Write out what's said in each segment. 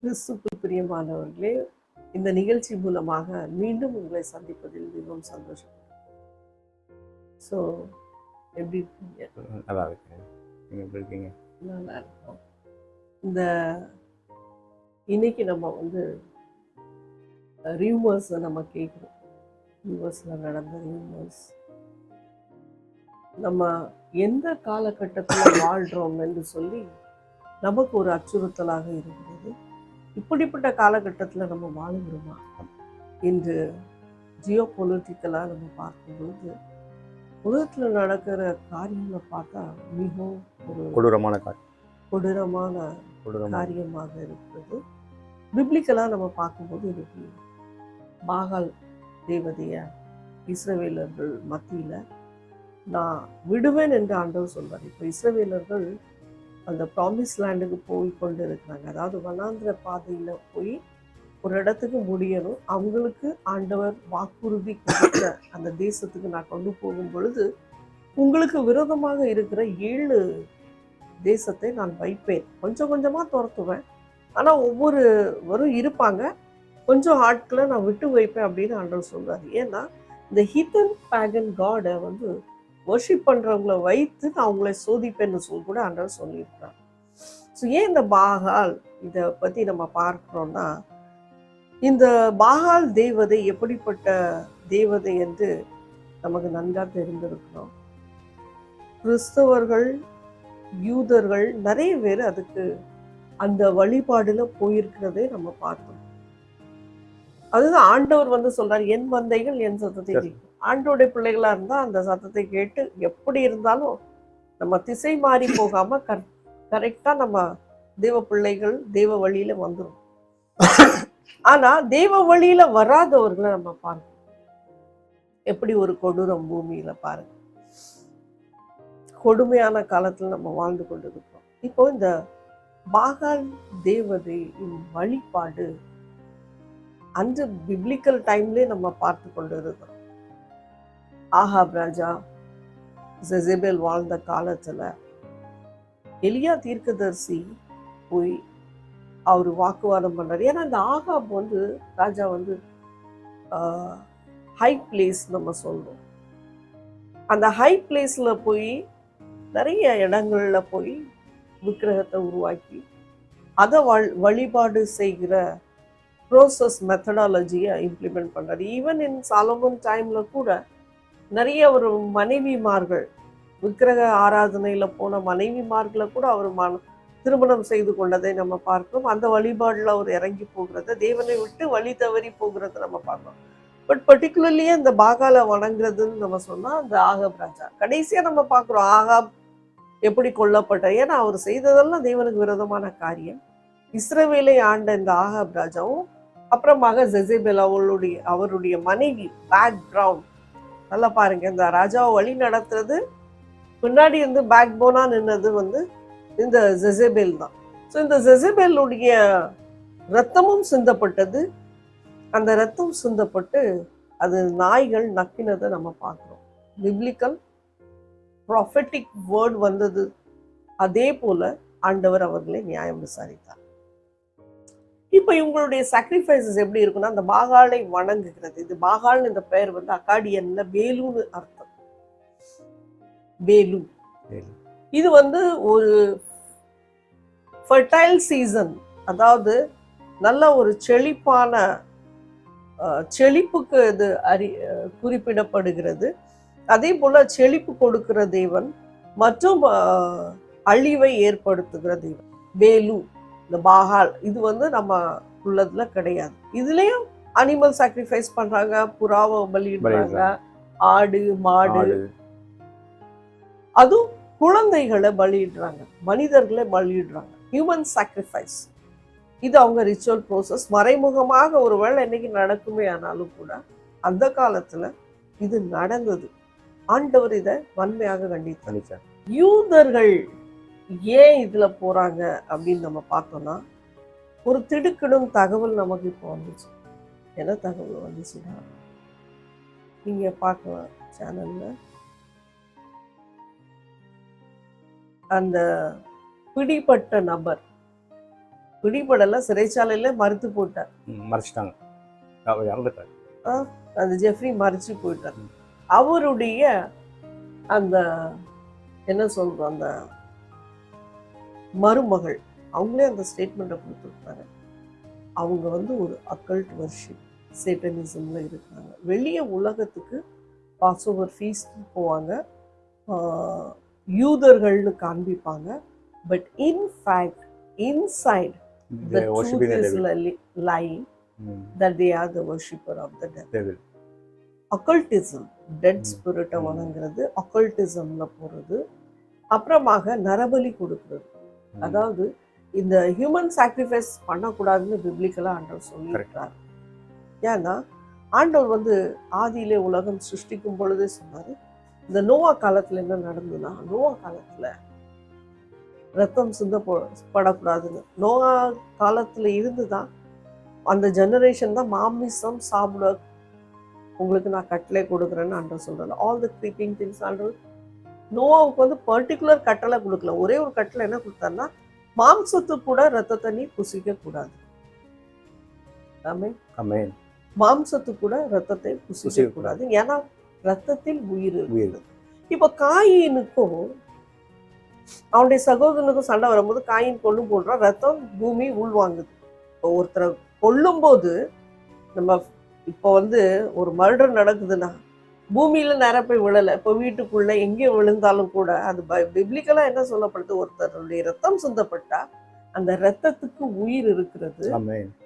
கிறிஸ்துவுக்குள் பிரியமானவர்களே, இந்த நிகழ்ச்சி மூலமாக மீண்டும் உங்களை சந்திப்பதில் மிகவும் சந்தோஷம். ஸோ எப்படி இருக்கீங்க? நல்லா இருக்கேன். நீங்கள் எப்படி இருக்கீங்க? நல்லா இருக்கோம். இந்த இன்னைக்கு நம்ம ரூமர்ஸ் நம்ம கேட்குறோம். யூஎஸில் நடந்த ரூமர்ஸ் நம்ம எந்த காலகட்டத்தில் வாழ்கிறோம் என்று சொல்லி நமக்கு ஒரு அச்சுறுத்தலாக இருக்கிறது. இப்படிப்பட்ட காலகட்டத்தில் நம்ம வாழுகிறோமா? இன்று ஜியோ பொலிட்டிக்கலாக நம்ம பார்க்கும்போது உலகத்தில் நடக்கிற காரியங்களை பார்த்தா மிகவும் ஒரு கொடூரமான காரியமாக இருக்கிறது. பிப்ளிக்கலாக நம்ம பார்க்கும்போது இன்னைக்கு பாகால் தேவதைய இஸ்ரவேலர்கள் மத்தியில் நான் விடுவேன் என்று ஆண்டவர் சொல்வார். இப்போ இஸ்ரவேலர்கள் அந்த ப்ராமிஸ் லேண்டுக்கு போய் கொண்டு இருக்கிறாங்க. அதாவது வனாந்திர பாதையில் போய் ஒரு இடத்துக்கு முடியணும். அவங்களுக்கு ஆண்டவர் வாக்குறுதி கொடுத்த அந்த தேசத்துக்கு நான் கொண்டு போகும் பொழுது உங்களுக்கு விரோதமாக இருக்கிற 7 தேசத்தை நான் வைப்பேன். கொஞ்சம் கொஞ்சமாக துரத்துவேன், ஆனால் ஒவ்வொருவரும் இருப்பாங்க, கொஞ்சம் ஆட்களை நான் விட்டு வைப்பேன் அப்படின்னு ஆண்டவர் சொல்றாரு. ஏன்னா இந்த ஹிதன் பேகன் காடை வர்ஷிப் பண்ணுறவங்கள வைத்து நான் அவங்களை சோதிப்பேன்னு கூட ஆண்டவர் சொல்லியிருக்கிறார். ஸோ ஏன் இந்த பாகால் இதை பற்றி நம்ம பார்க்குறோன்னா, இந்த பாகால் தேவதை எப்படிப்பட்ட தேவதை என்று நமக்கு நன்றாக தெரிந்திருக்கிறோம். கிறிஸ்தவர்கள், யூதர்கள் நிறைய பேர் அதுக்கு அந்த வழிபாடுல போயிருக்கிறதே நம்ம பார்த்தோம். அதுதான் ஆண்டவர் சொல்றாரு, என் மந்தைகள் என் சத்தத்தை கேட்கும். ஆண்டோடைய பிள்ளைகளா இருந்தா அந்த சத்தத்தை கேட்டு எப்படி இருந்தாலும் நம்ம திசை மாறி போகாம கரெக்டா நம்ம தேவ பிள்ளைகள் தேவ வழியில வந்துடும். ஆனா தேவ வழியில வராதவர்களை நம்ம பார்க்கணும். எப்படி ஒரு கொடூரம் பூமியில பாருங்க. கொடுமையான காலத்துல நம்ம வாழ்ந்து கொண்டிருக்கிறோம். இப்போ இந்த பாகால் தேவதையின் வழிபாடு அந்த பிப்ளிக்கல் டைம்லயே நம்ம பார்த்து கொண்டு இருக்கிறோம். ஆகாப் ராஜா ஜெசபேல் வாழ்ந்த காலத்துல எலியா தீர்க்கதரிசி போய் அவர் வாக்குவாதம் பண்றாரு. ஏன்னா இந்த ஆகாப் ராஜா ஹை பிளேஸ் நம்ம சொல்றோம். அந்த ஹை பிளேஸ்ல போய் நிறைய இடங்கள்ல போய் விக்கிரகத்தை உருவாக்கி அதை வழிபாடு செய்கிற ப்ரோசஸ் மெத்தடாலஜியை இம்ப்ளிமெண்ட் பண்றாரு. ஈவன் இன் சாலமன் டைம்ல கூட நிறைய ஒரு மனைவிமார்கள், விக்கிரக ஆராதனையில போன மனைவிமார்களை கூட அவர் திருமணம் செய்து கொண்டதை நம்ம பார்க்கிறோம். அந்த வழிபாடுல அவர் இறங்கி போகிறத, தேவனை விட்டு வழி தவறி போகிறத நம்ம பார்க்கிறோம். பட் பர்டிகுலர்லி அந்த பாகால வணங்குறதுன்னு நம்ம சொன்னா அந்த ஆகாப் ராஜா கடைசியா நம்ம பார்க்கிறோம். ஆகாப் எப்படி கொல்லப்பட்ட, ஏன்னா அவர் செய்ததெல்லாம் தேவனுக்கு விரோதமான காரியம். இஸ்ரவேலை ஆண்ட இந்த ஆகாப் ராஜாவும் அப்புறமாக ஜெசபேல் அவருடைய மனைவி பேக்ரவுண்ட் நல்லா பாருங்க. இந்த ராஜாவை வழி நடத்துறது முன்னாடி பேக் போனா நின்னது இந்த ஜெசபேல் தான். ஸோ இந்த ஜெசபேலுடைய ரத்தமும் சிந்தப்பட்டது. அந்த ரத்தம் சிந்தப்பட்டு அது நாய்கள் நக்கினதை நம்ம பார்க்கிறோம். பிப்ளிக்கல் ப்ராஃபெட்டிக் வேர்ட் வந்தது. அதே போல ஆண்டவர் அவர்களை நியாயம் விசாரித்தார். இப்ப இவங்களுடைய சாக்ரிஃபைசஸ் எப்படி இருக்குன்னா, அந்த பாகாலை வணங்குகிறது. இது பாகால் இந்த பெயர் அக்காடியன்ல வேலுன்னு அர்த்தம். வேலு இது ஒரு ஃபர்டைல் சீசன், அதாவது நல்ல ஒரு செழிப்பான செழிப்புக்கு இது குறிப்பிடப்படுகிறது. அதே போல செழிப்பு கொடுக்கிற தேவன் மற்றும் அழிவை ஏற்படுத்துகிற தேவன் வேலு. இந்த பாகால் இது நம்ம உள்ளதுல கிடையாது. இதுலயும் அனிமல் சாக்ரிஃபைஸ் பண்றாங்க, புறாவை பலியிடுறாங்க, ஆடு மாடு, அதுவும் குழந்தைகளை பலியிடுறாங்க, மனிதர்களை பலியிடுறாங்க. ஹியூமன் சாக்ரிஃபைஸ் இது அவங்க ரிச்சுவல் ப்ரோசஸ். மறைமுகமாக ஒருவேளை இன்னைக்கு நடக்குமே ஆனாலும் கூட அந்த காலத்துல இது நடந்தது. ஆண்டவர் இதை வன்மையாக கண்டித்தார். யூதர்கள் ஏன் இதுல போறாங்க அப்படின்னு நம்ம பார்த்தோம்னா, ஒரு திடுக்கிடும் தகவல் நமக்கு இப்போ வந்துச்சு. என்ன தகவல் வந்துச்சுன்னா, நீங்க பார்க்கலாம் சேனல்ல, அந்த பிடிப்பட்ட நபர் பிடிபடல, சிறைச்சாலையில மறுத்து போட்டார். மறைச்சிட்டாங்க, அவர் இறந்துட்டார். அந்த ஜெஃப்ரி மறிச்சு போயிட்டார். அவருடைய அந்த என்ன சொல்றோம், அந்த மருமகள் அவங்களே அந்த ஸ்டேட்மெண்ட்டை கொடுத்துருக்காங்க. அவங்க வந்து ஒரு அக்கல்ட் வர்ஷிப் சேட்டனிசம்ல இருக்காங்க. வெளியே உலகத்துக்கு பாஸ்ஓவர் ஃபீஸ்ட் போவாங்க, யூதர்கள்னு காண்பிப்பாங்க. But in fact inside the truth is lying that they are the worshipper of the devil. occultism, dead spirit வணங்குறது, occultismல போறது. அப்புறமாக நரபலி கொடுக்கிறது. அதாவது இந்த ஹியூமன் சாக்ரிஃபைஸ் பண்ணக்கூடாதுன்னு பிப்ளிக்கலா ஆண்டவர் சொல்லியிருக்கிறார். ஏன்னா ஆண்டவர் வந்து ஆதியிலே உலகம் சிருஷ்டிக்கும் பொழுதே சொன்னாரு, இந்த நோவா காலத்துல என்ன நடந்ததுன்னா, நோவா காலத்துல ரத்தம் சிந்தப்படக்கூடாதுன்னு. நோவா காலத்துல இருந்துதான் அந்த ஜெனரேஷன் தான் மாமிசம் சாப்பிட உங்களுக்கு நான் கட்டளை கொடுக்குறேன்னு ஆண்டவர் சொல்றாரு. All the creeping things. ஆண்டவர் நோவாவுக்கு வந்து பர்டிகுலர் கட்டளை கொடுக்கல. ஒரே ஒரு கட்டளை என்ன கொடுத்தாருன்னா, மாம்சத்துக்கு கூட ரத்தத்தை நீ புசிக்க கூடாது. ஆமென். மாம்சத்துக்கு கூட ரத்தத்தை புசிக்க கூடாது, ஏன்னா ரத்தத்தில் உயிர் இருக்குது. இப்ப காயினுக்கும் அவனுடைய சகோதரனுக்கும் சண்டை வரும்போது காயின் கொண்டு போடுறான், ரத்தம் பூமி உள்வாங்குது. இப்போ ஒருத்தரை கொல்லும் போது நம்ம இப்போ வந்து ஒரு மர்டர் நடக்குதுன்னா பூமியில நேரம் போய் விழலை, இப்போ வீட்டுக்குள்ள எங்கே விழுந்தாலும் கூட அது பிப்ளிக்கலா என்ன சொல்லப்படுது, ஒருத்தருடைய ரத்தம் சிந்தப்பட்டா அந்த ரத்தத்துக்கு உயிர் இருக்கிறது,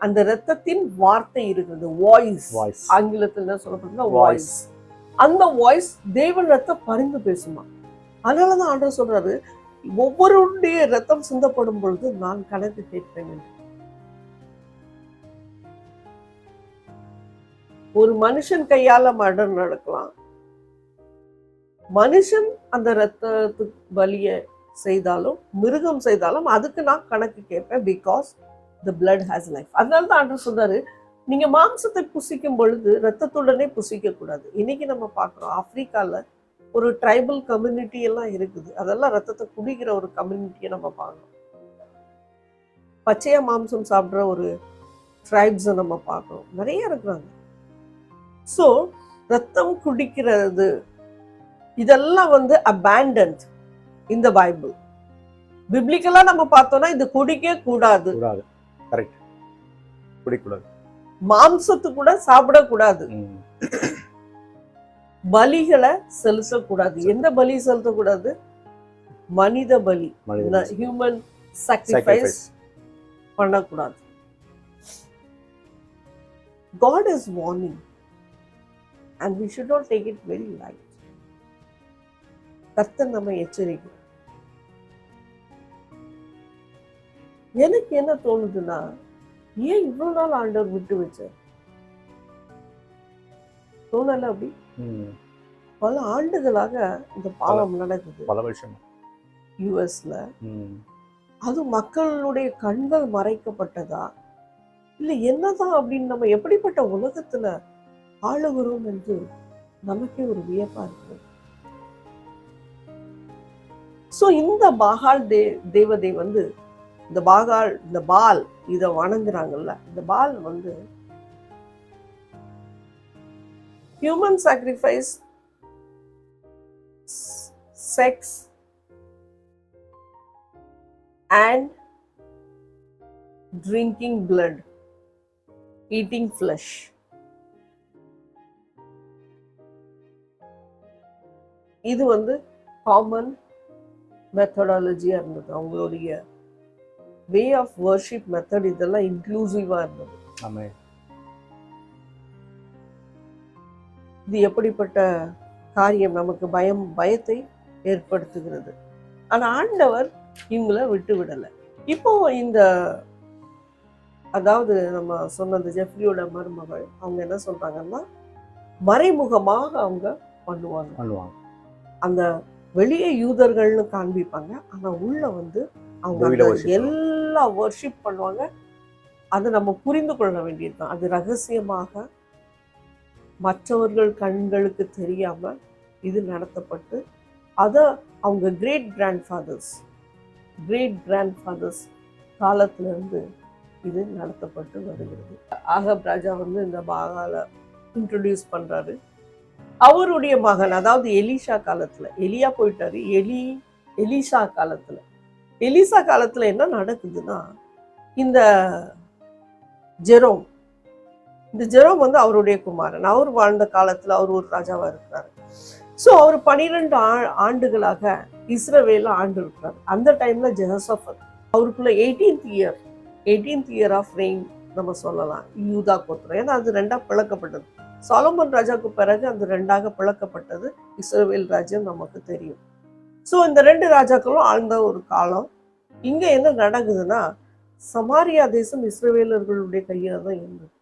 அந்த ரத்தத்தின் வார்த்தை இருக்கிறது, வாய்ஸ். ஆங்கிலத்தில் என்ன சொல்லப்படுதுன்னா வாய்ஸ். அந்த வாய்ஸ் தேவன் ரத்தம் பரிந்து பேசுமா. அதனாலதான் ஆண்டவர் சொல்றாரு, ஒவ்வொருடைய ரத்தம் சிந்தப்படும் பொழுது நான் கணக்கு கேட்பேன். ஒரு மனுஷன் கையால மர்டர் நடக்கலாம், மனுஷன் அந்த ரத்தத்துக்கு பலிய செய்தாலும் மிருகம் செய்தாலும் அதுக்கு நான் கணக்கு கேட்பேன். Because the blood has life. அதனால தான் ஆண்டவர் சொல்றாரு, நீங்க மாம்சத்தை புசிக்கும் பொழுது ரத்தத்துடனே புசிக்க கூடாது. இன்னைக்கு நம்ம பார்க்கிறோம், ஆப்பிரிக்கால ஒரு ட்ரைபல் கம்யூனிட்டி எல்லாம் இருக்குது, அதெல்லாம் ரத்தத்தை குடிக்கிற ஒரு கம்யூனிட்டியை நம்ம பார்க்கிறோம். பச்சையா மாம்சம் சாப்பிட்ற ஒரு ட்ரைப்ஸை நம்ம பார்க்கிறோம், நிறைய இருக்கிறாங்க. ஸோ ரத்தம் குடிக்கிறது இதெல்லாம் வந்து அபேண்டன்ட் இந்த பைபிள். பிப்ளிக்கலா நம்ம பார்த்தோம்னா இது குடிக்க கூடாது, மாம்சத்து கூட சாப்பிடக்கூடாது, பலிகளை செலுத்தக்கூடாது. எந்த பலி செலுத்தக்கூடாது? மனித பலி, ஹியூமன் சாக்ரிஃபைஸ் பண்ணக்கூடாது. God is warning and we should not take it very light. கர்த்தர் நம்ம எச்சரிக்கிறார். எனக்கு என்ன தோணுதுன்னா, ஏன் இவ்வளவு நாள் ஆண்டவர் விட்டு வச்சார்? தோணல அப்படி? பல ஆண்டுகளாக இந்த பாவம் நடக்குது, பல வருஷம் யுஎஸ்ல. அது மக்களுடைய கண்கள் மறைக்கப்பட்டதா இல்ல என்னதான் அப்படின்னு, நம்ம எப்படிப்பட்ட உலகத்துல ஆளுகிறோம் என்று நமக்கே ஒரு வியப்பா இருக்கு. சோ இந்த பாகால் தேவதை வந்து இந்த பால் இத வணங்குறாங்கல்ல, இந்த பால் வந்து human sacrifice, sex and drinking blood, eating flesh. இது வந்து காமன் மெத்தடாலஜியா இருந்தது. அவங்களுடைய வே ஆஃப் வர்ஷிப் மெத்தட் இதெல்லாம் இன்க்ளூசிவா இருந்தது. இது எப்படிப்பட்ட காரியம், நமக்கு பயத்தை ஏற்படுத்துகிறது. ஆனா ஆண்டவர் இவங்களை விட்டு விடலை. இப்போ இந்த அதாவது நம்ம சொன்ன அந்த ஜெஃப்ரியோட மருமகள் அவங்க என்ன சொல்றாங்கன்னா, மறைமுகமாக அவங்க பண்ணுவாங்க. அந்த வெளியே யூதர்கள்னு காண்பிப்பாங்க, ஆனா உள்ள வந்து அவங்க எல்லா வர்ஷிப் பண்ணுவாங்க. அதை நம்ம புரிந்து கொள்ள வேண்டியதுதான். அது ரகசியமாக மற்றவர்கள் கண்களுக்கு தெரியாம இது நடத்தப்பட்டு அதை அவங்க கிரேட் கிராண்ட் ஃபாதர்ஸ் காலத்துல இருந்து இது நடத்தப்பட்டு வருகிறது. ஆகப் ராஜா வந்து இந்த பாகால இன்ட்ரோடியூஸ் பண்றாரு. அவருடைய மகன், அதாவது எலிஷா காலத்துல, எலியா போயிட்டாரு, எலிஷா காலத்துல, எலிசா காலத்துல என்ன நடக்குதுன்னா, இந்த ஜெரோம் இந்த ஜெரோம் வந்து அவருடைய குமாரன். அவர் வாழ்ந்த காலத்துல அவர் ஒரு ராஜாவா இருக்கிறாரு. ஸோ அவர் 12 ஆண்டுகளாக இஸ்ரவேல ஆண்டு இருக்கிறார். அந்த டைம்ல ஜெஹோஷாபாத் அவருக்குள்ள 18th இயர் ஆஃப் ரெயின் நம்ம சொல்லலாம், யூதா கோத்திரம். ஏன்னா அது ரெண்டா பிளக்கப்பட்டது. சாலமோன் ராஜாவுக்கு பிறகு அந்த ரெண்டாக பிளக்கப்பட்டது இஸ்ரவேல் ராஜ்யம் நமக்கு தெரியும். ஸோ இந்த 2 ராஜாக்களும் ஆழ்ந்த ஒரு காலம். இங்க என்ன நடக்குதுன்னா, சமாரியா தேசம் இஸ்ரவேலர்களுடைய கையில தான் இருந்தது.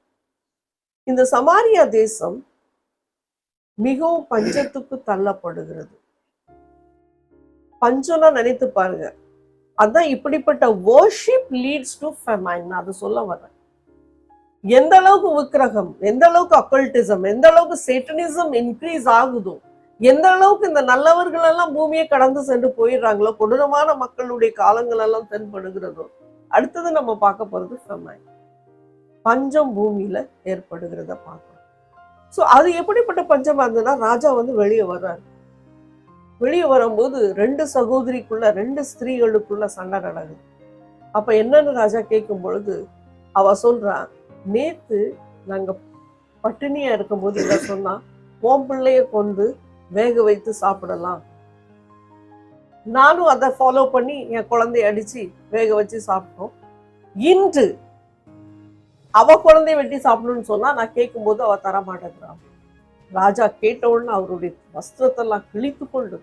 இந்த சமாரியா தேசம் மிகவும் பஞ்சத்துக்கு தள்ளப்படுகிறது. பஞ்சம்னா நினைத்து பாருங்க. அதான் இப்படிப்பட்ட worship leads to famine. நான் அதை சொல்ல வரேன். எந்த அளவுக்கு விக்கிரகம், எந்த அளவுக்கு அக்கல்டிசம், எந்த அளவுக்கு சேட்டனிசம் இன்க்ரீஸ் ஆகுதோ, எந்த அளவுக்கு இந்த நல்லவர்கள் எல்லாம் பூமியை கடந்து சென்று போயிடுறாங்களோ, கொடூரமான மக்களுடைய காலங்கள் எல்லாம் தென்படுகிறதோ, அடுத்தது நம்ம பார்க்க போறது famine. பஞ்சம் பூமியில ஏற்படுகிறத பார்க்கணும். ஸோ அது எப்படிப்பட்ட பஞ்சமா இருந்ததுன்னா, ராஜா வந்து வெளியே வர்றாரு. வெளியே வரும்போது 2 சகோதரிக்குள்ள, 2 ஸ்திரீகளுக்குள்ள சண்டை நடக்குது. அப்ப என்னன்னு ராஜா கேட்கும் பொழுது அவ சொல்றா, நேத்து நாங்க பட்டினியா இருக்கும்போது இத சொன்னா, உன் பிள்ளைய கொண்டு வேக வைத்து சாப்பிடலாம், நானும் அதை ஃபாலோ பண்ணி என் குழந்தைய அடிச்சு வேக வச்சு சாப்பிட்டோம். இன்று அவ குழந்தைய வெட்டி சாப்பிடணும்னு சொன்னா நான் கேட்கும் போது அவ தர மாட்டேங்கிறான். ராஜா கேட்ட உடனே அவருடைய வஸ்திரத்தெல்லாம் கிழித்து கொண்டு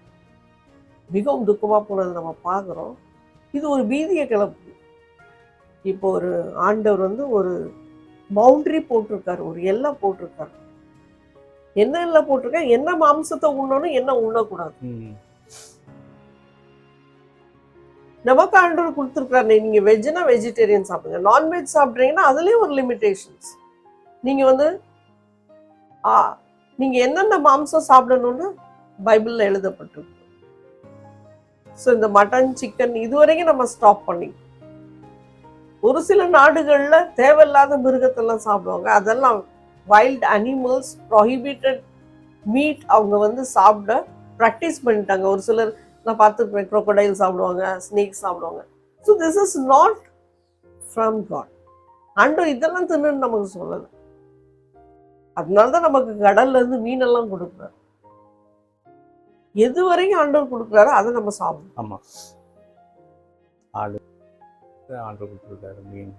மிகவும் துக்கமா போனது நம்ம பார்க்கிறோம். இது ஒரு பீதியை கிளப்பு. இப்போ ஒரு ஆண்டவர் வந்து ஒரு பவுண்டரி போட்டிருக்காரு, ஒரு எல்லை போட்டிருக்காரு. என்ன எல்லை போட்டிருக்காரு? என்ன மாம்சத்தை உண்ணணும், என்ன உண்ணக்கூடாது. நமக்கு ஆண்டவர் கொடுத்துருக்காரு, நீங்க வெஜ்னா வெஜிடேரியன் சாப்பிடுங்க, நான்வெஜ் சாப்பிட்றீங்கன்னா அதுலயும் ஒரு லிமிடேஷன்ஸ். நீங்க வந்து நீங்க என்னென்ன மாம்சம் சாப்பிடணும்னு பைபிள்ல எழுதப்பட்டிருக்கு. ஸோ இந்த மட்டன், சிக்கன் இதுவரைக்கும் நம்ம ஸ்டாப் பண்ணி, ஒரு சில நாடுகள்ல தேவையில்லாத மிருகத்தெல்லாம் சாப்பிடுவாங்க. அதெல்லாம் வைல்ட் அனிமல்ஸ், ப்ராஹிபிட்டட் மீட் அவங்க வந்து சாப்பிட ப்ராக்டிஸ் பண்ணிட்டாங்க. ஒரு சிலர் நான் பார்த்துருப்பேன், crocodile சாப்பிடுவாங்க, ஸ்னேக் சாப்பிடுவாங்க. So this is not from God. ஆண்டவர் இதெல்லாம் தின்னு நமக்கு சொல்லலை. அதனாலதான் நமக்கு கடல்ல இருந்து மீனெல்லாம் கொடுக்குறாரு. எது வரைக்கும் ஆண்டவர் கொடுக்குறாரோ அதை நம்ம சாப்பிடணும். ஆமா, ஆடு ஆண்டவர் கொடுத்துருக்காரு மீன்.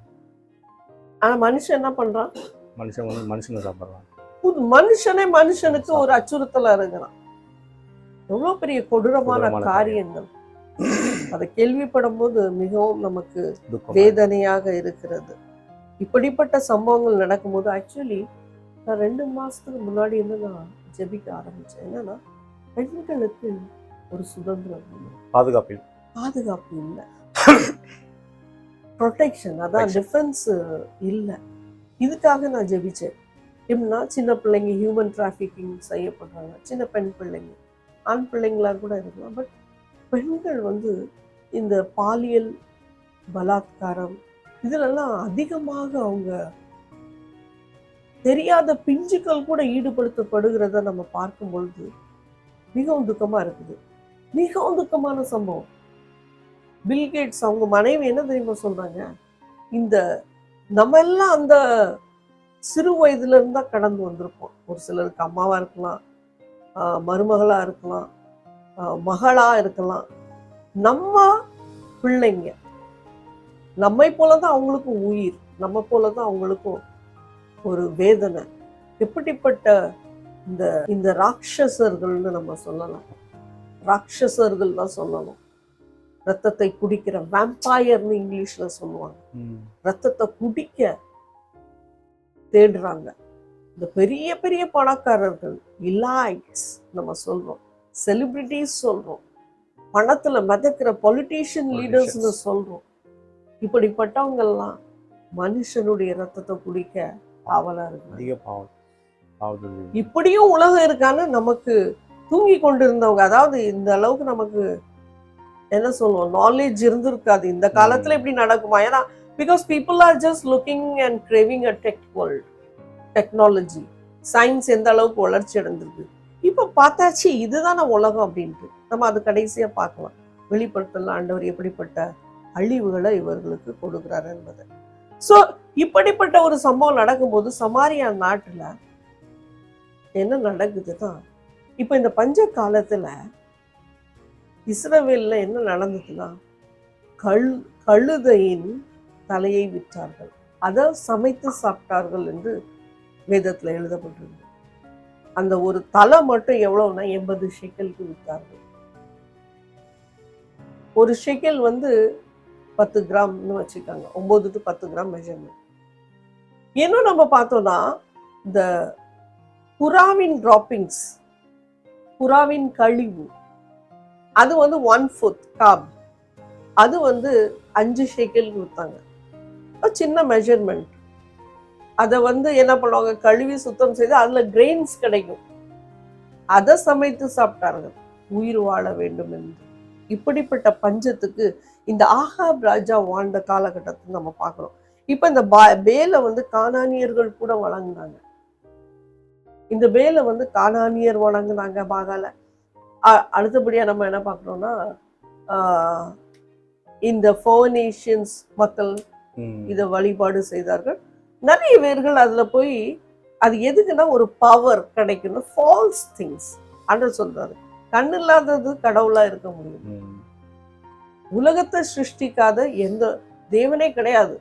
ஆனா மனுஷன் என்ன பண்றான்? மனுஷன் வந்து மனுஷனை சாப்பிட்றான். மனுஷனே மனுஷனுக்கு ஒரு அச்சுறுத்தலா இருக்கிறான். எவ்வளவு பெரிய கொடூரமான காரியங்கள். அதை கேள்விப்படும் போது மிகவும் நமக்கு வேதனையாக இருக்கிறது. இப்படிப்பட்ட சம்பவங்கள் நடக்கும்போது ஆக்சுவலி நான் 2 மாசத்துக்கு முன்னாடி இருந்து நான் ஜெபிக்க ஆரம்பிச்சேன். என்னன்னா, பெண்களுக்கு ஒரு சுதந்திரம் இல்லை, பாதுகாப்பு இல்லை, ப்ரொடெக்ஷன், அதான் டிஃபென்ஸ் இல்லை. இதுக்காக நான் ஜெபிச்சேன். எப்படின்னா, சின்ன பிள்ளைங்க ஹியூமன் டிராஃபிக்கிங் செய்யப்படுறாங்க, சின்ன பெண் பிள்ளைங்க, ஆண் பிள்ளைங்களா கூட இருக்கலாம். பட் பெண்கள் வந்து இந்த பாலியல் பலாத்காரம் இதுலெல்லாம் அதிகமாக அவங்க தெரியாத பிஞ்சுக்கள் கூட ஈடுபடுத்தப்படுகிறத நம்ம பார்க்கும் பொழுது மிகவும் துக்கமா இருக்குது. மிகவும் துக்கமான சம்பவம். பில்கேட்ஸ் அவங்க மனைவி என்ன தெரியுமா சொல்றாங்க, இந்த நம்ம எல்லாம் அந்த சிறு வயதுல இருந்தா கடந்து வந்திருப்போம். ஒரு சிலருக்கு அம்மாவா இருக்கலாம், மருமகளா இருக்கலாம், மகளா இருக்கலாம். நம்ம பிள்ளைங்க நம்மை போலதான் அவங்களுக்கும் உயிர், நம்ம போலதான் அவங்களுக்கும் ஒரு வேதனை. எப்படிப்பட்ட இந்த ராட்சசர்கள்னு நம்ம சொல்லலாம், ராட்சசர்கள் தான் சொல்லணும். ரத்தத்தை குடிக்கிற வேம்பயர்னு இங்கிலீஷ்ல சொல்லுவாங்க. ரத்தத்தை குடிக்க தேடுறாங்க. இந்த பெரிய பெரிய பணக்காரர்கள், இலைட்ஸ் நம்ம சொல்றோம், செலிபிரிட்டிஸ் சொல்றோம், பணத்துல மிதக்கிற பொலிட்டீஷியன் லீடர்ஸ்னு சொல்றோம். இப்படிப்பட்டவங்க எல்லாம் மனுஷனுடைய ரத்தத்தை குடிக்க ஆவலா இருக்கு. இப்படியும் உலகம் இருக்கான்னு நமக்கு தூங்கி கொண்டிருந்தவங்க, அதாவது இந்த அளவுக்கு நமக்கு என்ன சொல்லுவோம், நாலேஜ் இருந்திருக்காது. இந்த காலத்துல இப்படி நடக்குமா? ஏன்னா Because people are just looking and craving a tech world, technology. Science எந்த அளவுக்கு வளர்ச்சி அடைந்திருக்கு. இப்போ பார்த்தாச்சு இதுதான உலகம் அப்படின்ட்டு நம்ம அது கடைசியாக பார்க்கலாம். வெளிப்படுத்தலாம் ஆண்டவர் எப்படிப்பட்ட அழிவுகளை இவர்களுக்கு கொடுக்குறாரு என்பதை. ஸோ இப்படிப்பட்ட ஒரு சம்பவம் நடக்கும்போது சமாரியா நாட்டில் என்ன நடக்குதுன்னா, இப்போ இந்த பஞ்ச காலத்தில் இஸ்ரவேல்ல என்ன நடந்ததுன்னா, கழுதையின் தலையை விற்றார்கள், அதை சமைத்து சாப்பிட்டார்கள் என்று வேதத்தில் எழுதப்பட்டிருக்கு. அந்த ஒரு தலை மட்டும் எவ்வளவுனா 80 ஷெக்கலுக்கு விற்றார்கள். ஒரு ஷெக்கல் 10 கிராம்னு வச்சுக்காங்க, 9 to 10 கிராம் மெஷர்மெண்ட். இன்னும் நம்ம பார்த்தோம்னா இந்த புறாவின் டிராப்பிங்ஸ், புறாவின் கழிவு, அது 1/4 காப், அது 5 ஷெக்கலுக்கு விற்றாங்க. சின்ன மெஷர்மெண்ட். அதை என்ன பண்ணுவாங்க, கழுவி சுத்தம் செய்து அதுல கிரெயின்ஸ் கிடைக்கும், அதை சமைத்து சாப்பிட்டார்கள் உயிர் வாழ வேண்டும் என்று. இப்படிப்பட்ட பஞ்சத்துக்கு இந்த ஆகாப் ராஜா வாழ்ந்த காலகட்டத்தை நம்ம பார்க்கிறோம். இப்ப இந்த பேலை கானானியர்கள் கூட வழங்கினாங்க. இந்த பேலை கானானியர் வழங்கினாங்க பாகால. அடுத்தபடியா நம்ம என்ன பார்க்கிறோம்னா, இந்த ஃபோனேஷியன்ஸ் மக்கள் இதை வழிபாடு செய்தார்கள். நிறைய பேர்கள் அதுல போய், அது எதுக்குன்னா ஒரு பவர் கிடைக்கணும். ஃபால்ஸ் திங்ஸ் அன்று சொல்றாரு, கண் இல்லாதது கடவுளா இருக்க முடியும். உலகத்தை சிருஷ்டிக்காத எந்த தேவனே கிடையாது.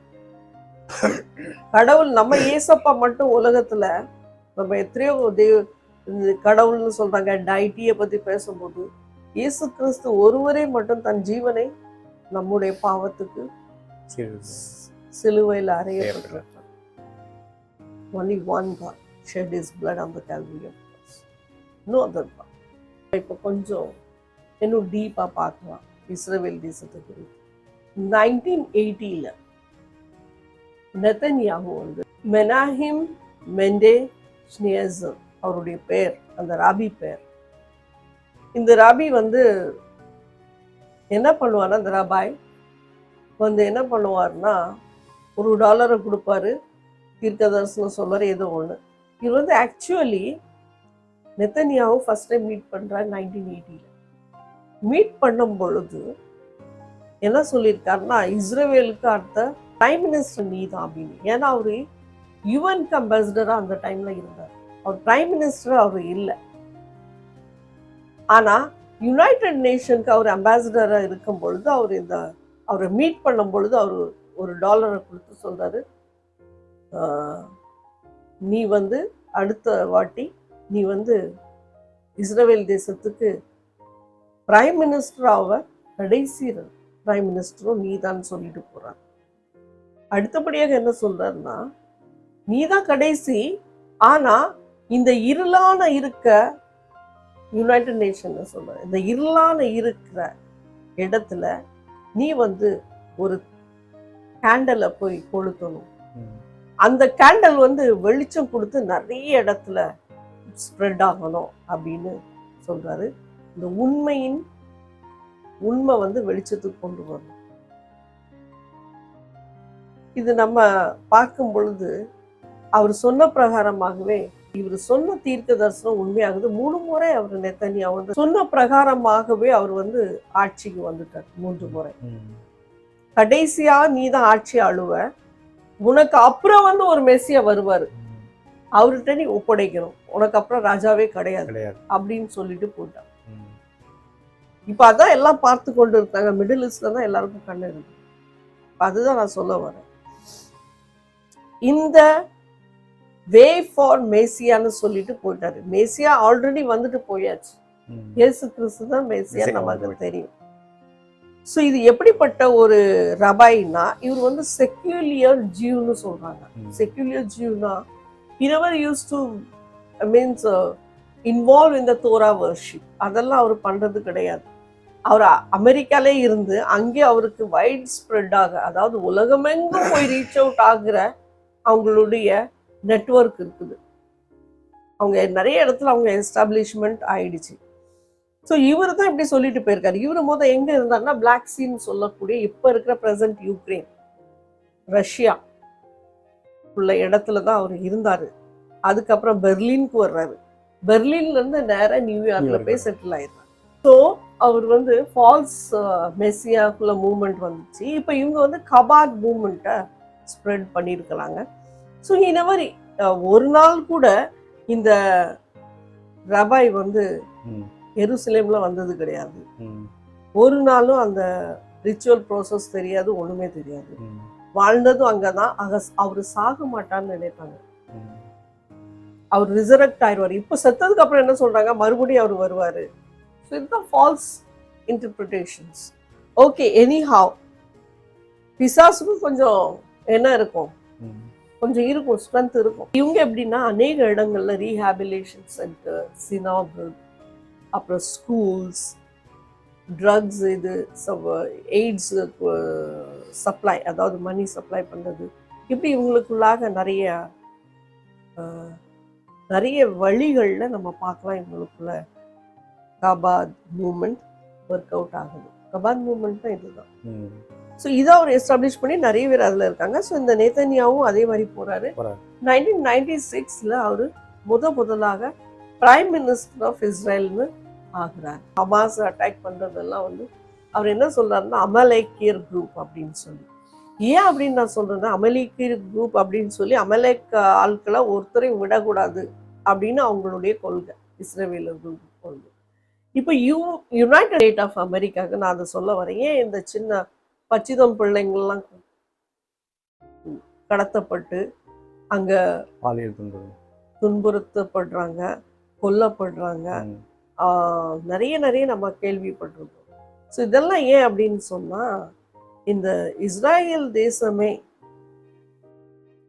கடவுள் நம்ம ஏசப்பா மட்டும் உலகத்துல, நம்ம எத்தனையோ கடவுள்னு சொல்றாங்க டைட்டியை பத்தி பேசும்போது, இயேசு கிறிஸ்து ஒருவரே மட்டும் தன் ஜீவனை நம்முடைய பாவத்துக்கு சிலுவையில் அறையப்பட்டிருக்கிறார். Only one God shed his blood on the Calvary of cross. No other God. இப்போ கொஞ்சம் இன்னும் டீப்பா பார்க்கலாம் இஸ்ரவேல் தேசத்தை குறித்து. 1980 நெதன்யாஹு மெனாஹிம் மெண்டே ஷ்னியசர் அவருடைய பெயர், அந்த ராபி பெயர். இந்த ராபி என்ன பண்ணுவார்னா, அந்த ராபாய் என்ன பண்ணுவார்னா, $1 கொடுப்பாரு, தீர்க்கதரிசனம் சொல்வார், ஏதோ ஒன்று. இவர் ஆக்சுவலி நெதன்யாஹு ஃபர்ஸ்ட் டைம் மீட் பண்றாரு 1980. மீட் பண்ணும் பொழுது என்ன சொல்லியிருக்காருன்னா, இஸ்ரேலுக்கு அடுத்த பிரைம் மினிஸ்டர் நீ தான் அப்படின்னு. ஏன்னா அவரு யுஎன்க்கு அம்பாசிடரா அந்த டைம்ல இருந்தார். அவர் பிரைம் மினிஸ்டர் அவர் இல்லை, ஆனா யுனைடெட் நேஷனுக்கு அவர் அம்பாசிடரா இருக்கும் பொழுது அவரை மீட் பண்ணும் பொழுது அவர் $1 கொடுத்து சொல்றாரு, நீ அடுத்த வாட்டி நீ இஸ்ரேல் தேசத்துக்கு பிரைம் மினிஸ்டராக கடைசி பிரைம் மினிஸ்டரும் நீ தான் சொல்லிட்டு போறார். அடுத்தபடியாக என்ன சொல்றாருன்னா, நீ தான் கடைசி, ஆனா இந்த இருளான இருக்க யுனைடெட் நேஷன் சொல்ற இந்த இருளான இருக்கிற இடத்துல நீ ஒரு கேண்டலை போய் கொளுத்தணும். அந்த கேண்டல் வெளிச்சம் கொடுத்து நிறைய இடத்துல ஸ்ப்ரெட் ஆகணும் அப்படின்னு சொல்றாரு. இந்த உண்மை வெளிச்சத்துக்கு கொண்டு வரணும். இது நம்ம பார்க்கும் பொழுது அவர் சொன்ன பிரகாரமாகவே, இவர் சொன்ன தீர்க்க தரிசனம் உண்மையாகுது. 3 முறை அவர் நெதன்யாஹு சொன்ன பிரகாரமாகவே அவர் ஆட்சிக்கு வந்துட்டார் 3 முறை. கடைசியா நீ தான் ஆட்சி ஆளுவ, உனக்கு அப்புறம் ஒரு மெஸ்ஸியா வருவாரு, அவர்கிட்ட நீ ஒப்படைக்கணும், உனக்கு அப்புறம் ராஜாவே கிடையாது அப்படின்னு சொல்லிட்டு போட்டான். இப்ப அதான் எல்லாம் பார்த்து கொண்டு இருக்காங்க. மிடில் ஈஸ்ட்ல தான் எல்லாருக்கும் கண்ணு இருக்கு. அதுதான் நான் சொல்ல வரேன். இந்த வே ஃபார் மேசியான்னு சொல்லிட்டு போயிட்டாரு. மேசியா ஆல்ரெடி வந்துட்டு போயாச்சு. இயேசு கிறிஸ்து தான் மேசியா நமக்கு தெரியும். ஸோ இது எப்படிப்பட்ட ஒரு ரபாய்னா, இவர் செக்யூலியர் ஜியூன்னு சொல்றாங்க. Secular ஜியூனா he never used to means involve in the Torah worship. அதெல்லாம் அவர் பண்றது கிடையாது. அவர் அமெரிக்காலே இருந்து அங்கே அவருக்கு வைட் ஸ்ப்ரெட் ஆக, அதாவது உலகமெங்கும் போய் ரீச் அவுட் ஆகுற அவங்களுடைய நெட்வொர்க் இருக்குது. அவங்க நிறைய இடத்துல அவங்க எஸ்டாப்ளிஷ்மெண்ட் ஆயிடுச்சு. ஸோ இவர் தான் இப்படி சொல்லிட்டு போயிருக்காரு. இவர் எங்க இருந்தாருன்னா, பிளாக் சீன்னு சொல்லக்கூடிய இப்ப இருக்கிற பிரசன்ட் யுக்ரைன், ரஷ்யா உள்ள இடத்துல தான் அவர் இருந்தாரு. அதுக்கப்புறம் பெர்லினுக்கு வர்றாரு. பெர்லின்ல இருந்து நேரா நியூயார்க்ல போய் செட்டில் ஆயிடுறாரு. ஸோ அவர் வந்து ஃபால்ஸ் மெஸ்ஸியாக்குள்ள மூவ்மெண்ட் வந்துச்சு. இப்போ இவங்க வந்து கபாத் மூவ்மெண்ட்டை ஸ்ப்ரெட் பண்ணியிருக்கிறாங்க. ஸோ நெவர் ஒரு நாள் கூட இந்த ரபாய் வந்து எருசலேம்ல வந்தது கிடையாது. ஒரு நாளும் அந்த ரிச்சுவல் ப்ராசஸ் தெரியாது, ஒண்ணுமே தெரியாது. வாழ்ந்ததும் அங்கதான். அவரு சாக மாட்டான்னு நினைப்பாங்க. அவர் ரிசரக்ட் ஆயிடுவார். இப்ப செத்ததுக்கு அப்புறம் என்ன சொல்றாங்க, மறுபடியும் அவர் வருவாரு. ஸோ இதுதான் false interpretations. Okay, anyhow பிசாசுக்கும் கொஞ்சம் என்ன இருக்கும், கொஞ்சம் இருக்கும், ஸ்ட்ரென்த் இருக்கும். இவங்க எப்படின்னா அநேக இடங்கள்ல ரீஹாபிலேஷன் சென்டர், சினாகக், அப்புறம் ஸ்கூல்ஸ், ட்ரக்ஸ், இது எய்ட்ஸ் சப்ளை, அதாவது மணி சப்ளை பண்ணுறது, இப்படி இவங்களுக்குள்ளாக நிறைய வழிகளில் நம்ம பார்க்கலாம். இவங்களுக்குள்ள கபாத் மூமெண்ட் ஒர்க் அவுட் ஆகுது. கபாத் மூமெண்ட் தான் இதுதான். ஸோ இதை அவர் எஸ்டாப்ளிஷ் பண்ணி நிறைய பேர் அதில் இருக்காங்க. ஸோ இந்த நேதன்யாவும் அதே மாதிரி போறாரு. 1996 அவர் முதலாக பிரைம் மினிஸ்டர் ஆஃப் இஸ்ரேல்னு ஆகிறார். ஹமாஸ் அட்டாக் பண்றதெல்லாம் வந்து அவர் என்ன சொல்றாருன்னா அமலேக்கியர் குரூப் அப்படின்னு சொல்லி. ஏன் அப்படின்னு நான் சொல்றேன்னா, அமலேக்கியர் குரூப் அப்படின்னு சொல்லி அமலேக் ஆட்களை ஒருத்தரையும் விடக்கூடாது அப்படின்னு அவங்களுடைய கொள்கை, இஸ்ரேலியர்கள் கொள்கை. இப்போ யுனைடெட் ஸ்டேட் ஆஃப் அமெரிக்காவுக்கு நான் அதை சொல்ல வரேன். ஏன் இந்த சின்ன பச்சிதம் பிள்ளைங்கள்லாம் கடத்தப்பட்டு அங்க துன்புறுத்தப்படுறாங்க, கொல்லப்படுறாங்க, நிறைய நம்ம கேள்விப்பட்டிருக்கோம். ஸோ இதெல்லாம் ஏன் அப்படின்னு சொன்னா, இந்த இஸ்ராயல் தேசமே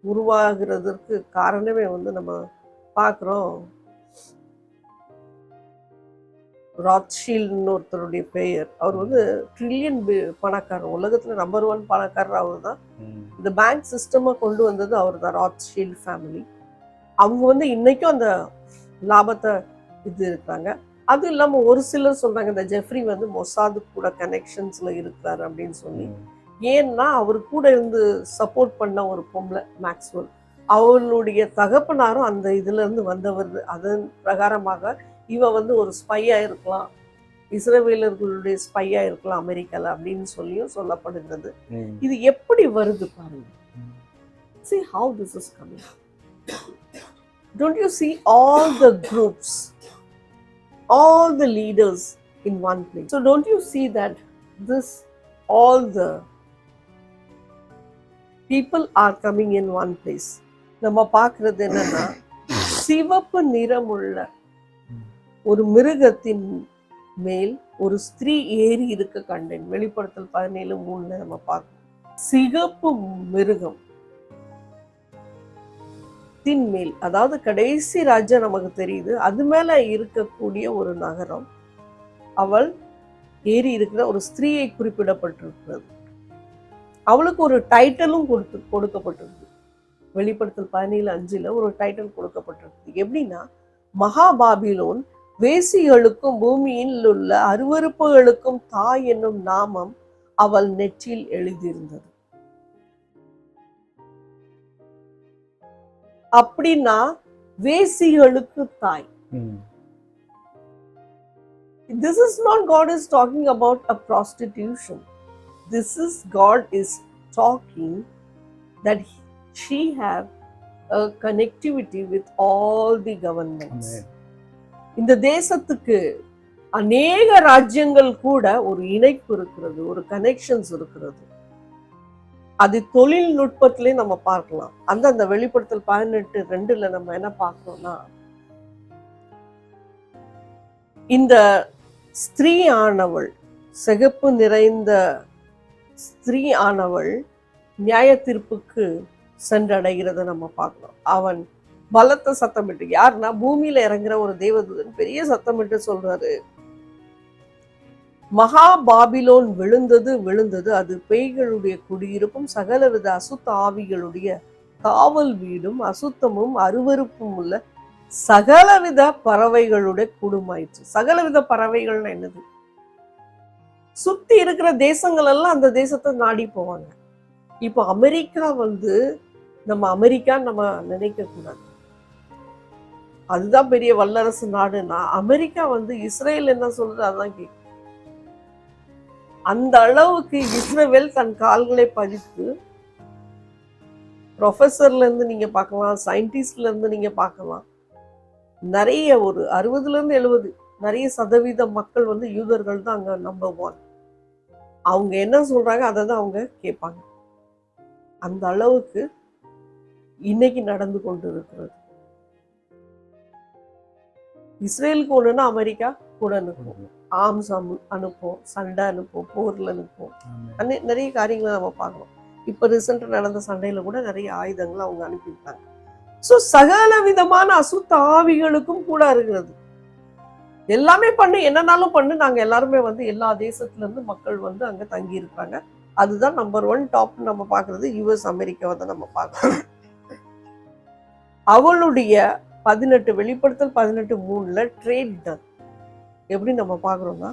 உருவாகிறதுக்கு காரணமே வந்து நம்ம பார்க்குறோம். ராத்ஷீல்ட்னு ஒருத்தருடைய பெயர். அவர் வந்து ட்ரில்லியன் பணக்காரர், உலகத்துல நம்பர் 1 பணக்காரர் அவர் தான். இந்த பேங்க் சிஸ்டமை கொண்டு வந்தது அவர் தான், ராத்ஷீல்ட் ஃபேமிலி. அவங்க வந்து இன்னைக்கும் அந்த லாபத்தை இது இருக்காங்க. அது இல்லாம ஒரு சிலர் சொல்றாங்க இந்த ஜெஃப்ரி வந்து மொசாது கூட கனெக்ஷன்ஸ்ல இருக்கிறாரு அப்படின்னு சொல்லி. ஏன்னா அவர் கூட இருந்து சப்போர்ட் பண்ண ஒரு பொம்பளை மேக்ஸ்வெல், அவளுடைய தகப்பனாரும் அந்த இதுல இருந்து வந்தவர். அதன் பிரகாரமாக இவ வந்து ஒரு ஸ்பையா இருக்கலாம், இஸ்ரேலியர்களுடைய ஸ்பையா இருக்கலாம் அமெரிக்கால அப்படின்னு சொல்லியும் சொல்லப்படுகிறது. இது எப்படி வருது பாருங்க. See how this is coming. Don't you see all the groups, all the leaders in one place? So don't you see that all the people are coming in one place? நம்ம பார்க்கிறது என்னன்னா, சிவப்பு நிறமுள்ள ஒரு மிருகத்தின் மேல் ஒரு ஸ்திரீ ஏறி இருக்க கண்டேன். வெளிப்படுத்தல் 17:3 நம்ம பார்க்கணும். சிகப்பு மிருகம் மேல், அதாவது கடைசி ராஜ்யம் நமக்கு தெரியுது, அது மேல இருக்கக்கூடிய ஒரு நகரம், அவள் ஏறி இருக்கிற ஒரு ஸ்திரீயை குறிப்பிடப்பட்டிருக்கிறது. அவளுக்கு ஒரு டைட்டிலும் கொடுக்கப்பட்டிருக்கு. வெளிப்படுத்தல் 17:5 ஒரு டைட்டில் கொடுக்கப்பட்டிருக்கு. எப்படின்னா, மகாபாபிலோன் வேசிகளுக்கும் பூமியில் உள்ள அருவருப்புகளுக்கும் தாய் என்னும் நாமம் அவள் நெற்றில் எழுதியிருந்தது. அப்படின்னா வேசிகளுக்கு தாய். This is not God is talking about a prostitution. This is God is talking that she have a connectivity with all the governments. இந்த தேசத்துக்கு அநேக ராஜ்யங்கள் கூட ஒரு இணைப்பு இருக்கிறது, ஒரு கனெக்ஷன்ஸ் இருக்கிறது. அது தொழில்நுட்பத்திலே நம்ம பார்க்கலாம். அந்த வெளிப்படுத்தல் 18:2 நம்ம என்ன பார்க்கணும்னா, இந்த ஸ்திரீ ஆனவள், சிகப்பு நிறைந்த ஸ்திரீ ஆனவள் நியாய தீர்ப்புக்கு சென்றடைகிறத நம்ம பார்க்கலாம். அவன் பலத்த சத்தமிட்டு, யாருன்னா பூமியில இறங்குற ஒரு தேவதூதன் பெரிய சத்தமிட்டு சொல்றாரு, மகா பாபிலோன் விழுந்தது, அது பேய்களுடைய குடியிருப்பும் சகலவித அசுத்த ஆவிகளுடைய காவல் வீடும் அசுத்தமும் அருவருப்பும் உள்ள சகலவித பறவைகளுடைய குடுமாயிற்று. சகலவித பறவைகள்னா என்னது? சுத்தி இருக்கிற தேசங்கள் எல்லாம் அந்த தேசத்தை நாடி போவாங்க. இப்போ அமெரிக்கா நம்ம அமெரிக்கா நம்ம நினைக்க கூடாது. அதுதான் பெரிய வல்லரசு நாடுன்னா அமெரிக்கா இஸ்ரேல் என்ன சொல்றது அதான் கேட்கும். அந்த அளவுக்கு இஸ்ரேல் தன் கால்களை பதித்து, ப்ரொஃபஸர்ல இருந்து நீங்க பார்க்கலாம், சயின்டிஸ்ட்ல இருந்து நீங்க பார்க்கலாம், நிறைய ஒரு 60% 70 நிறைய சதவீத மக்கள் யூதர்கள் தான் அங்க நம்பர் 1. அவங்க என்ன சொல்றாங்க அதை தான் அவங்க கேட்பாங்க. அந்த அளவுக்கு இன்னைக்கு நடந்து கொண்டு இருக்கிறது. இஸ்ரேலுக்கு ஒண்ணுன்னா அமெரிக்கா கூட அனுப்பும், ஆர்ம்ஸ் அனுப்பும், சண்டை அனுப்பும், போர்ல அனுப்பும், நிறைய காரியங்களை நம்ம பார்க்கலாம். இப்ப ரீசெண்டா நடந்த சண்டையில கூட நிறைய ஆயுதங்களை அவங்க அனுப்பிட்டாங்க. சோ சகல விதமான அசுத்த ஆவிகளுக்கும் கூட இருக்கிறது. எல்லாமே பண்ணு, என்னன்னாலும் பண்ணு, நாங்க எல்லாருமே எல்லா தேசத்துல இருந்து மக்கள் அங்க தங்கி இருக்காங்க. அதுதான் நம்பர் 1 டாப் நம்ம பாக்குறது. யுஎஸ் அமெரிக்காவை தான் நம்ம பார்க்கறோம். அவளுடைய 18 வெளிப்படுத்தல் 18:3 ட்ரேட் டன் எப்படி நம்ம பார்க்கிறோம்னா,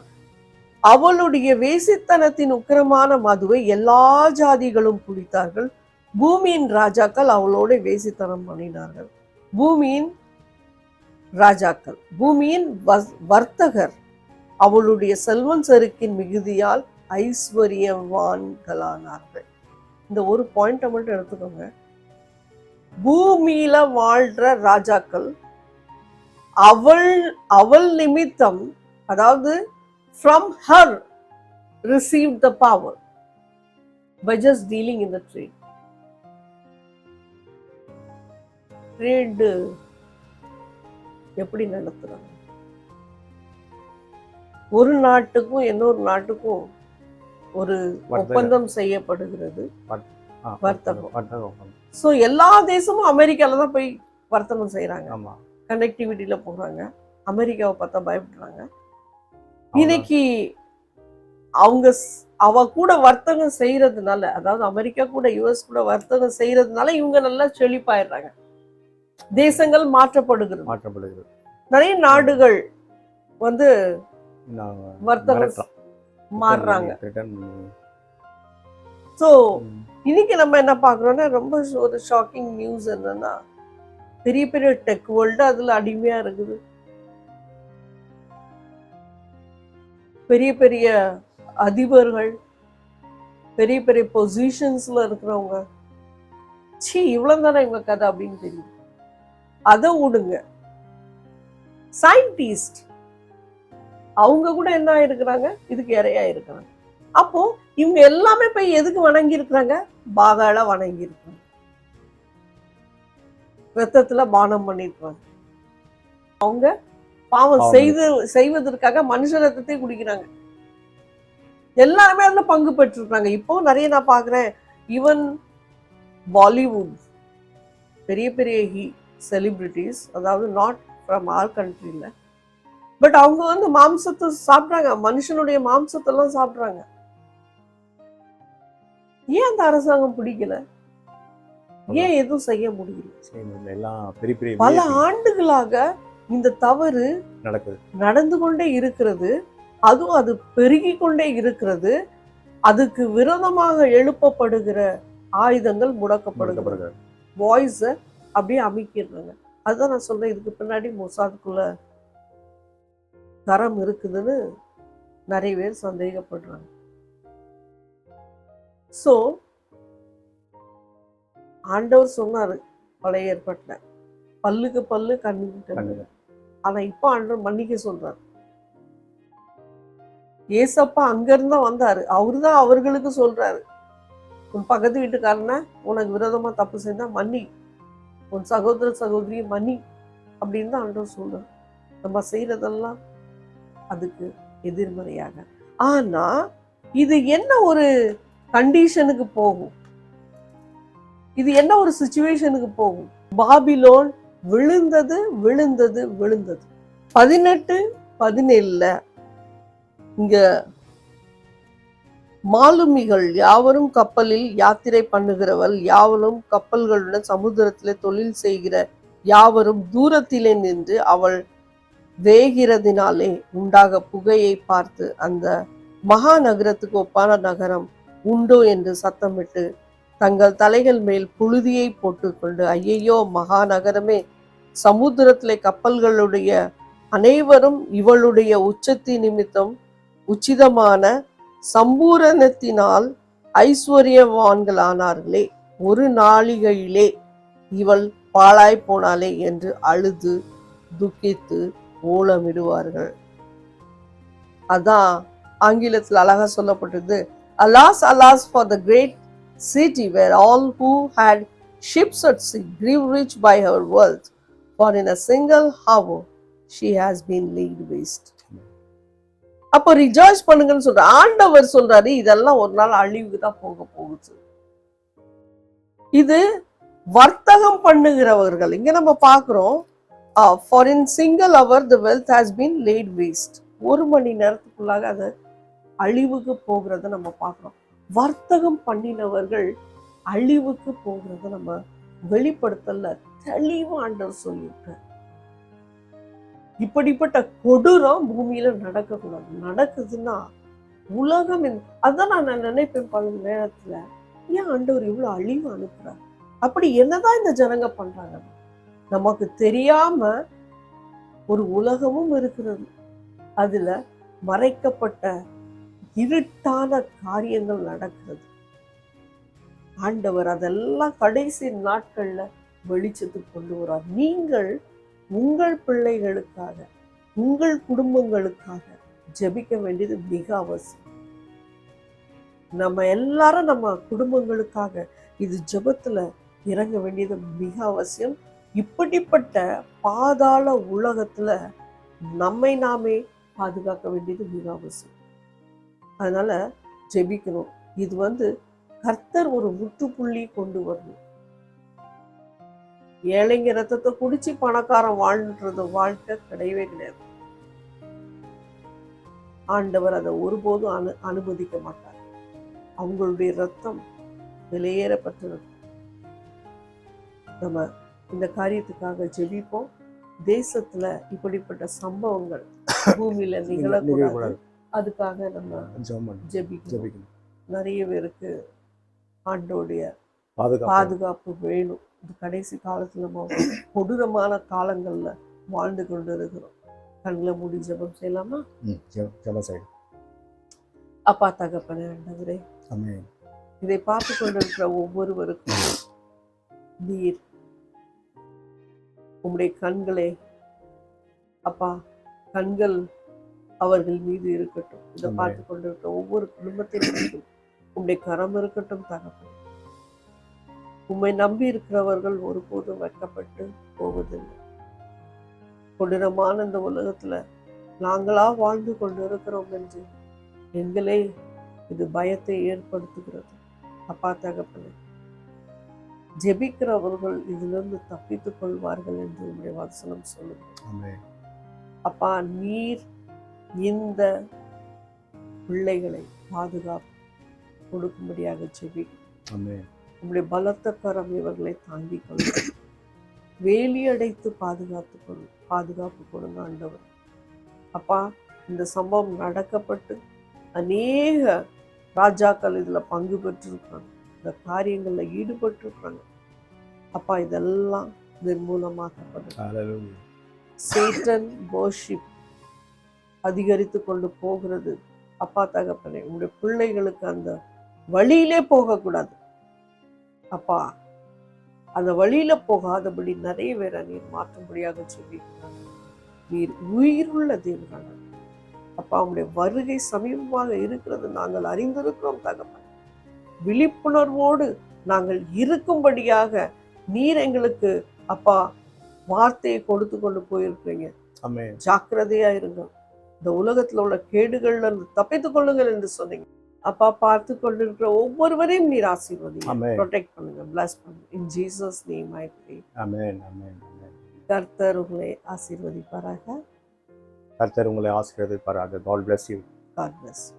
அவளுடைய வேசித்தனத்தின் உக்கிரமான மதுவை எல்லா ஜாதிகளும் குடித்தார்கள், பூமியின் ராஜாக்கள் அவளோட வேசித்தனம் பண்ணினார்கள். பூமியின் ராஜாக்கள், பூமியின் வர்த்தகர் அவளுடைய செல்வம் செருக்கின் மிகுதியால் ஐஸ்வர்யவான்களானார்கள். இந்த ஒரு பாயிண்ட மட்டும் எடுத்துக்கோங்க. பூமியில வாழ்ற ராஜாக்கள் அவள் நிமித்தம், அதாவது from her received the power by just dealing in the trade. Trade எப்படி நடத்துறாங்க? ஒரு நாட்டுக்கும் இன்னொரு நாட்டுக்கும் ஒரு ஒப்பந்தம் செய்யப்படுகிறது, வர்த்தகம். சோ எல்லா தேசமும் அமெரிக்கால தான் போய் வர்த்தகம் செய்யறாங்க, கனெக்டிவிட்டியில போறாங்க. அமெரிக்காவை பார்த்தா பயப்படுறாங்க. இன்னைக்கு அவ கூட வர்த்தகம் செய்யறதுனால, அதாவது அமெரிக்கா கூட யுஎஸ் கூட வர்த்தகம் செய்யறதுனால இவங்க நல்லா செழிப்பாயிடுறாங்க. தேசங்கள் மாற்றப்படுகிறது. நிறைய நாடுகள் வர்த்தகம் மாறுறாங்க. சோ இன்னைக்கு நம்ம என்ன பாக்குறோம்னா, ரொம்ப ஒரு ஷாக்கிங் நியூஸ் என்னன்னா, பெரிய பெரிய டெக் வேர்ல்டு அதுல அடிமையா இருக்குது. பெரிய பெரிய அதிபர்கள், பெரிய பெரிய பொசிஷன்ஸ்ல இருக்கிறவங்க, இவ்வளவு தானே இவங்க கதை அப்படின்னு தெரியும். அதை விடுங்க, சயின்டிஸ்ட் அவங்க கூட என்ன இருக்கிறாங்க, இதுக்கு இறையா இருக்கிறாங்க. அப்போ இவங்க எல்லாமே போய் எதுக்கு வணங்கி இருக்கிறாங்க? பாகால வணங்கி இருக்கிறாங்க, ரத்தத்துல பானம் பண்ணிருக்காங்க. அவங்க பாவம் செய்வதற்காக மனுஷ ரத்தத்தை குடிக்கிறாங்க. எல்லாருமே அதுல பங்கு பெற்றிருக்காங்க. இப்போ நிறைய நான் பாக்குறேன், ஈவன் பாலிவுட் பெரிய பெரிய செலிபிரிட்டிஸ், அதாவது நாட் ஃப்ரம் ஆர் கண்ட்ரில, பட் அவங்க மாம்சத்தை சாப்பிட்றாங்க, மனுஷனுடைய மாம்சத்தை எல்லாம் சாப்பிட்றாங்க. ஏன் அந்த அரசாங்கம் பிடிக்கல? ஏன் எதுவும் செய்ய முடியல? பல ஆண்டுகளாக இந்த தவறு நடந்து கொண்டே இருக்கிறது. அதுவும் அது பெருகி கொண்டே இருக்கிறது. அதுக்கு விரோதமாக எழுப்பப்படுகிற ஆயுதங்கள் முடக்கப்படுகிறது. வாய்ஸ அப்படியே அமைக்கிறாங்க. அதுதான் நான் சொல்றேன், இதுக்கு பின்னாடி மொசாதுக்குள்ள கரம் இருக்குதுன்னு நிறைய பேர் சந்தேகப்படுறாங்க. சோ ஆண்டவர் சொன்னாரு பழைய ஏற்பாட்டுல, பல்லுக்கு பல்லு கண்ணுக்கு. ஆனா இப்ப ஆண்டவர் மன்னிக்க சொல்றாரு. ஏசப்பா அங்க இருந்தா வந்தாரு, அவருதான் அவர்களுக்கு சொல்றாரு, உன் பக்கத்து வீட்டுக்காரன உனக்கு விரோதமா தப்பு செஞ்சா மன்னி, உன் சகோதர சகோதரி மன்னி அப்படின்னு தான் ஆண்டவர் சொல்றாரு. நம்ம செய்யறதெல்லாம் அதுக்கு எதிர்மறையாக. ஆனா இது என்ன ஒரு கண்டிஷனுக்கு போகும், இது என்ன ஒரு சிச்சுவேஷனுக்கு போகும்? பாபிலோன் விழுந்தது விழுந்தது விழுந்தது. 18:17 இங்க மாலுமிகள் யாவரும் கப்பலில் யாத்திரை பண்ணுகிறவள் யாவரும் கப்பல்களுடன் சமுத்திரத்திலே தொழில் செய்கிற யாவரும் தூரத்திலே நின்று அவள் வேகிறதினாலே உண்டாக புகையை பார்த்து அந்த மகா நகரத்துக்கு ஒப்பான நகரம் உண்டோ என்று சத்தமிட்டு தங்கள் தலைகள் மேல் புழுதியை போட்டுக்கொண்டு, ஐயையோ மகாநகரமே, சமுத்திரத்திலே கப்பல்களுடைய அனைவரும் இவளுடைய உச்சத்தி நிமித்தம் உச்சிதமான சம்பூரணத்தினால் ஐஸ்வர்யவான்களானார்களே, ஒரு நாளிகையிலே இவள் பாழாய் போனாலே என்று அழுது துக்கித்து ஓலமிடுவார்கள். அதான் ஆங்கிலத்தில் அழகா சொல்லப்பட்டது, alas alas for the great city where all who had ships at sea grew rich by her wealth, for in a single hour she has been laid waste. அப்ப ரிஜாய்ஸ் பண்ணுங்கன்னு சொல்ற ஆண்டவர் சொல்றாரு, இதெல்லாம் ஒரு நாள் அழிவுக்கு தான் போக போகுது. இது வர்த்தகம் பண்ணுகிறவர்கள். இங்க நம்ம பாக்குறோம், for in single hour the wealth has been laid waste. ஒரு மணி நேரத்துக்குள்ளாக அது அழிவுக்கு போகிறத நம்ம பார்க்கிறோம். வர்த்தகம் பண்ணினவர்கள் அழிவுக்கு போகிறத நம்ம வெளிப்படுத்தல தெளிவா ஆண்டவர் சொல்லியிருக்க. இப்படிப்பட்ட கொடூரம் பூமியில நடக்கக்கூடாது. நடக்குதுன்னா உலகம் அதான் நான் நினைப்பேன் பல நேரத்துல, ஏன் ஆண்டவர் இவ்வளவு அழிவு அனுப்புறார்? அப்படி என்னதான் இந்த ஜனங்க பண்றாங்க? நமக்கு தெரியாம ஒரு உலகமும் இருக்கிறது, அதுல மறைக்கப்பட்ட இருட்டான காரியங்கள் நடக்கிறது. ஆண்டவர் அதெல்லாம் கடைசி நாட்கள்ல வெளிச்சத்துக்கு கொண்டு வரார். நீங்கள் உங்கள் பிள்ளைகளுக்காக, உங்கள் குடும்பங்களுக்காக ஜெபிக்க வேண்டியது மிக அவசியம். நம்ம எல்லாரும் நம்ம குடும்பங்களுக்காக இது ஜெபத்துல இறங்க வேண்டியது மிக அவசியம். இப்படிப்பட்ட பாதாள உலகத்துல நம்மை நாமே பாதுகாக்க வேண்டியது மிக அவசியம். அதனால ஜெபிக்கணும். இது கர்த்தர் ஒரு முற்றுப்புள்ளி கொண்டு வரணும். ஏழைங்க ரத்தத்தை குடிச்சு பணக்காரன் வாழ்ந்துறது வாழ்க்கை கிடையவே கிடையாது. ஆண்டவர் அதை ஒருபோதும் அனுமதிக்க மாட்டார். அவங்களுடைய ரத்தம் வெளியேறப்பட்டது. நம்ம இந்த காரியத்துக்காக ஜெபிப்போம். தேசத்துல இப்படிப்பட்ட சம்பவங்கள் பூமியில நிகழக்கூடாது. அதுக்காக நம்ம ஜெபிக்கணும். நிறைய பேருக்கு ஆண்டோடைய பாதுகாப்பு வேணும். இந்த கடைசி காலத்துல நம்ம கொடூரமான காலங்கள்ல வாழ்ந்து கொண்டு இருக்கிறோம். கண்களை மூடி ஜெபம் செய்யலாமா? அப்பா தகப்பனே, ஆண்டவரே, இதை பார்த்து கொண்டிருக்கிற ஒவ்வொருவருக்கும் நீர் உம்முடைய கண்களே அப்பா, கண்கள் அவர்கள் மீது இருக்கட்டும். இதை பார்த்து கொண்டிருக்கிற ஒவ்வொரு குடும்பத்திலும் உம்முடைய கரம் இருக்கட்டும் தகப்பனே. உம்மை நம்பி இருக்கிறவர்கள் ஒருபோதும் வெட்கப்பட்டு போவதில்லை. கொடூரமான இந்த உலகத்துல நாங்களா வாழ்ந்து கொண்டு இருக்கிறோம் என்று எங்களே இது பயத்தை ஏற்படுத்துகிறது. அப்பா தகப்பனே, ஜெபிக்கிறவர்கள் இதிலிருந்து தப்பித்துக் கொள்வார்கள் என்று உம்முடைய வசனம் சொல்லுங்க. அப்பா, நீர் இந்த பிள்ளைகளை பாதுகாப்பு கொடுக்கும்படியாக ஜெபிக்கிறோம். உம்முடைய பலத்த கரம் இவர்களை தாங்கிக் கொள்ளும். வேலி அடைத்து பாதுகாப்பு கொடுங்க ஆண்டவர். அப்பா, இந்த சம்பவம் நடக்கப்பட்டு அநேக ராஜாக்கள் இதுல பங்கு பெற்றிருக்காங்க, இந்த காரியங்கள்ல ஈடுபட்டிருக்காங்க. அப்பா, இதெல்லாம் நிர்மூலமாக்கப்படும். சேட்டன் வர்ஷிப் அதிகரித்து கொண்டு போகிறது. அப்பா தகப்பனே, உங்களுடைய பிள்ளைகளுக்கு அந்த வழியிலே போகக்கூடாது. அப்பா, அந்த வழியில போகாதபடி நிறைய பேரை நீர் மாற்றும்படியாக சொல்லியிருக்கிறாங்க. நீர் உயிருள்ள தேவனான அப்பா, உங்களுடைய வருகை சமீபமாக இருக்கிறது நாங்கள் அறிந்திருக்கிறோம் தகப்பன். விழிப்புணர்வோடு நாங்கள் இருக்கும்படியாக நீர் எங்களுக்கு அப்பா வார்த்தையை கொடுத்து கொண்டு போயிருக்கிறீங்க. ஜாக்கிரதையா இருங்க. இந்த உலகத்துல உள்ள கேடுகள்ல இருந்து தப்பித்துக் கொள்ளுங்கள் என்று சொன்னீங்க. அப்பா, பார்த்து கொண்டிருக்கிற ஒவ்வொருவரையும் நீர் ஆசீர்வதிங்க, ப்ரொடெக்ட் பண்ணுங்க, பிளஸ் பண்ணுங்க. In Jesus name I pray. Amen, amen, amen. கர்த்தர் உங்களை ஆசீர்வதிப்பாராக. கர்த்தர் உங்களை ஆசீர்வதிப்பாராக. God bless you. God bless you.